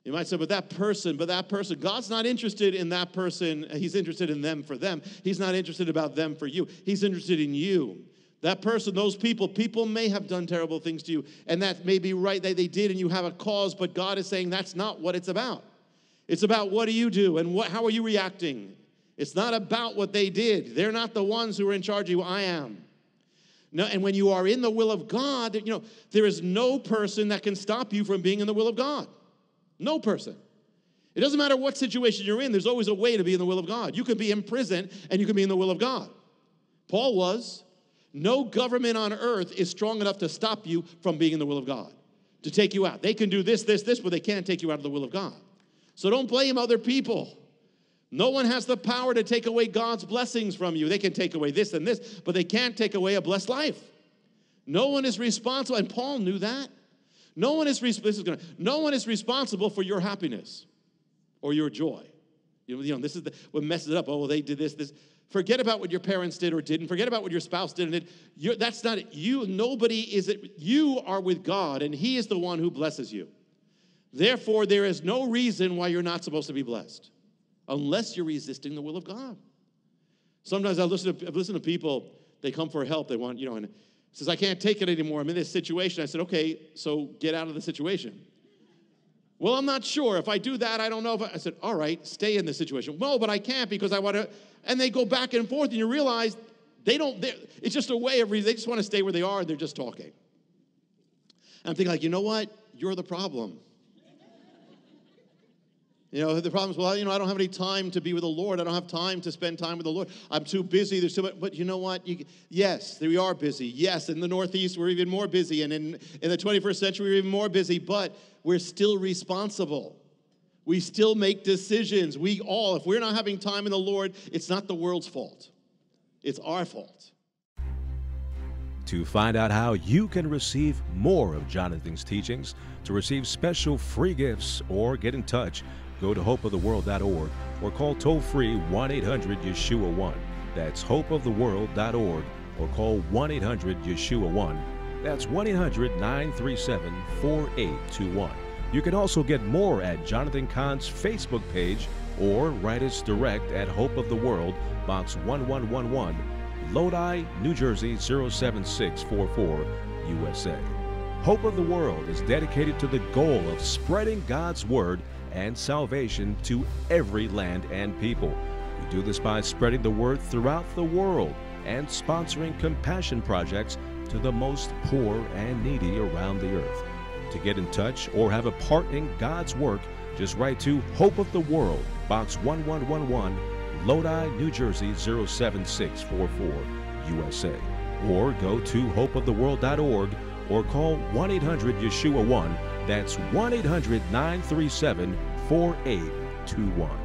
You might say, but that person, God's not interested in that person. He's interested in them for them. He's not interested about them for you. He's interested in you. That person, those people may have done terrible things to you, and that may be right that they did, and you have a cause, but God is saying that's not what it's about. It's about what do you do, and how are you reacting? It's not about what they did. They're not the ones who are in charge of you. I am. No, and when you are in the will of God, there is no person that can stop you from being in the will of God. No person. It doesn't matter what situation you're in, there's always a way to be in the will of God. You can be in prison, and you can be in the will of God. Paul was. No government on earth is strong enough to stop you from being in the will of God, to take you out. They can do this, but they can't take you out of the will of God. So don't blame other people. No one has the power to take away God's blessings from you. They can take away this and this, but they can't take away a blessed life. No one is responsible, and Paul knew that. No one is responsible for your happiness or your joy. This is what messes it up. Oh, well, they did this. Forget about what your parents did or didn't. Forget about what your spouse did and did. That's not it. Nobody is it. You are with God, and He is the one who blesses you. Therefore, there is no reason why you're not supposed to be blessed, unless you're resisting the will of God. Sometimes I've listened to people. They come for help. They want, and says, I can't take it anymore. I'm in this situation. I said, okay, so get out of the situation. Well, I'm not sure. If I do that, I don't know. I said, all right, stay in the situation. Well, but I can't because I want to. And they go back and forth, and you realize it's just a way of, they just want to stay where they are, and they're just talking. And I'm thinking, you know what? You're the problem. The problem is, well, I don't have any time to be with the Lord. I don't have time to spend time with the Lord. I'm too busy. There's too much. But you know what? Yes, we are busy. Yes, in the Northeast, we're even more busy. And in the 21st century, we're even more busy. But we're still responsible. We still make decisions. If we're not having time in the Lord, it's not the world's fault. It's our fault. To find out how you can receive more of Jonathan's teachings, to receive special free gifts, or get in touch, go to hopeoftheworld.org or call toll-free 1-800-YESHUA-1. That's hopeoftheworld.org or call 1-800-YESHUA-1. That's 1-800-937-4821. You can also get more at Jonathan Cahn's Facebook page or write us direct at Hope of the World, Box 1111, Lodi, New Jersey 07644, USA. Hope of the World is dedicated to the goal of spreading God's Word and salvation to every land and people. We do this by spreading the Word throughout the world and sponsoring compassion projects to the most poor and needy around the earth. To get in touch or have a part in God's work, just write to Hope of the World, Box 1111, Lodi, New Jersey 07644, USA. Or go to hopeoftheworld.org or call 1-800-YESHUA-1. That's 1-800-937-4821.